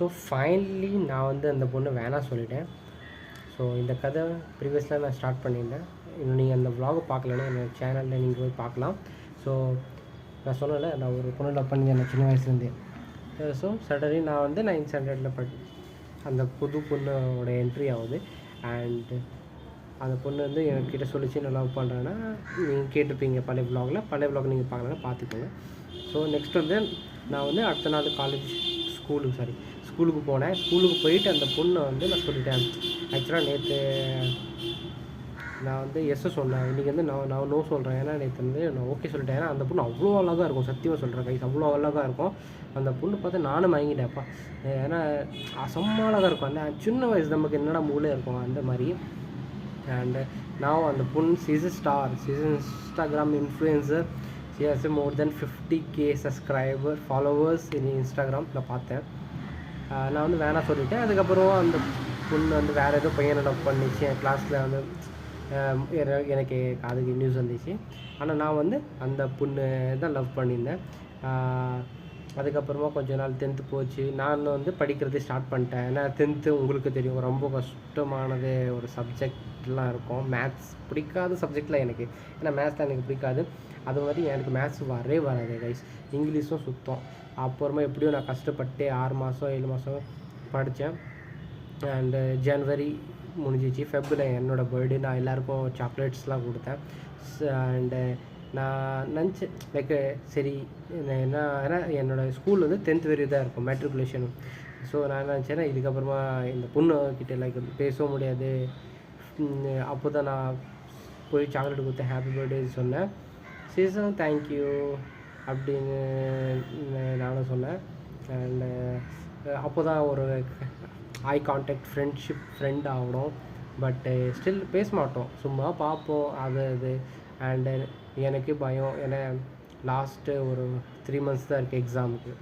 So finally நான் வந்து அந்த பொண்ணு வேணாம் சொல்லிட்டேன். ஸோ இந்த கதை ப்ரீவியஸில் நான் ஸ்டார்ட் பண்ணியிருந்தேன். இன்னும் நீங்கள் அந்த vlog பார்க்கலன்னா என்னோடய சேனலில் நீங்கள் போய் பார்க்கலாம். ஸோ நான் சொன்னேன்ல, நான் ஒரு பொண்ணு லவ் பண்ணியிருந்தேன் நான் சின்ன வயசுலேருந்தே. ஸோ சடன்லி நான் வந்து 9th ஸ்டாண்டர்டில் அந்த புது பொண்ணோட என்ட்ரி ஆகுது. அண்ட் அந்த பொண்ணு வந்து என்கிட்ட சொல்லிச்சு நான் லவ் பண்ணுறேன்னா, நீங்கள் கேட்டிருப்பீங்க பழைய vlog நீங்கள் பார்க்கலன்னா பார்த்துக்கோங்க. ஸோ நெக்ஸ்ட் வந்து நான் வந்து அடுத்த நாள் ஸ்கூலுக்கு போனேன். ஸ்கூலுக்கு போயிட்டு அந்த பொண்ணை வந்து நான் சொல்லிட்டேன். ஆக்சுவலாக நேற்று நான் வந்து எஸ்ஸை சொன்னேன், இன்றைக்கி வந்து நான் நோ சொல்கிறேன். ஏன்னா நேற்று வந்து நான் ஓகே சொல்லிட்டேன். ஏன்னா அந்த பொண்ணு அவ்வளோ அழகாக இருக்கும், சத்தியமாக சொல்கிறேன் கைஸ், அவ்வளோ அழகாக இருக்கும். அந்த பொண்ணு பார்த்து நானும் மயங்கிட்டேன்ப்பா. ஏன்னா செம்ம அழகாக இருக்கும். அந்த சின்ன வயசு நமக்கு என்னடா மூளை இருக்கும் அந்த மாதிரி. அண்ட் நான் அந்த பொண்ணு is a star, she is an Instagram influencer. she has more than 50k followers in Instagram. நான் பார்த்தேன். நான் வந்து வேணாம் சொல்லிட்டேன். அதுக்கப்புறம் அந்த பொண்ணு வந்து வேறு ஏதோ பையனை லவ் பண்ணிச்சு. என் கிளாஸில் வந்து எனக்கு அதுக்கு நியூஸ் வந்துச்சு. ஆனால் நான் வந்து அந்த பொண்ணு தான் லவ் பண்ணியிருந்தேன். அதுக்கப்புறமா கொஞ்ச நாள் 10th போச்சு. நான் வந்து படிக்கிறதே ஸ்டார்ட் பண்ணிட்டேன். ஏன்னா 10th உங்களுக்கு தெரியும், ரொம்ப கஷ்டமானது ஒரு சப்ஜெக்ட்லாம் இருக்கும். மேத்ஸ் பிடிக்காத சப்ஜெக்டில் எனக்கு, ஏன்னா மேத்ஸ் தான் எனக்கு பிடிக்காது. அது மாதிரி எனக்கு மேத்ஸ் வராது கைஸ். இங்கிலீஷும் சுத்தம். அப்புறமா எப்படியோ நான் கஷ்டப்பட்டு 6 மாதம் 7 மாதம் படித்தேன். அண்டு ஜனவரி முடிஞ்சிச்சு. ஃபெப்ரில் என்னோடய பர்த்டே, நான் எல்லாேருக்கும் சாக்லேட்ஸ்லாம் கொடுத்தேன். அண்டு நான் நினச்சேன் லைக் சரி ஏன்னா என்னோடய ஸ்கூல் வந்து 10th வரையும் தான் இருக்கும், மெட்ரிகுலேஷன். ஸோ நான் நினச்சேன்னா இதுக்கப்புறமா இந்த பொண்ணுக்கிட்ட லைக் பேசவும் முடியாது. அப்போ தான் நான் போய் சாக்லேட் கொடுத்தேன், ஹாப்பி பர்த்டே சொன்னேன். சீசன் தேங்க்யூ அப்படின்னு நானும் சொன்னேன். அண்டு அப்போ தான் ஒரு ஐ கான்டாக்ட் ஃப்ரெண்ட் ஆகணும். பட்டு ஸ்டில் பேச மாட்டோம், சும்மா பார்ப்போம் அது. அண்டு எனக்கு பயம், ஏன்னா லாஸ்ட்டு ஒரு 3 months தான் இருக்குது எக்ஸாமுக்கு.